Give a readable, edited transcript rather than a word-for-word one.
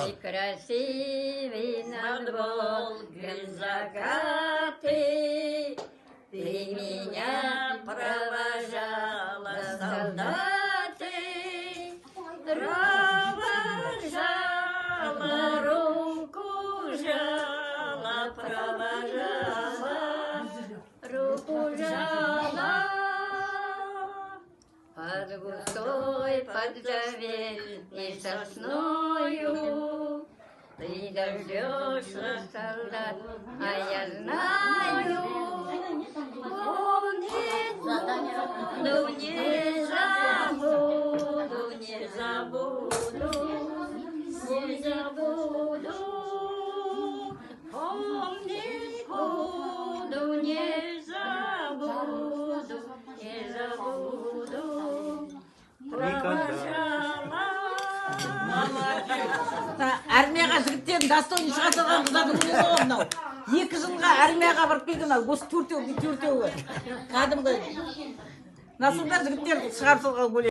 Ой, красивый над Волгой закаты, ты меня провожала, солдаты, провожала, руку жала, провожала, руку жала. Под густой, под заветной сосною ты дождешься, солдат, а я знаю, не забуду, не забуду, не забуду, помнить буду, не забуду, не забуду. Армияға жігіттерін достойный шыға салған қыздардың өзі ғой мынау. 2 жылға армияға барып келген ал осы төртеуі кәдімгі насылдар жігіттерді шығарып салған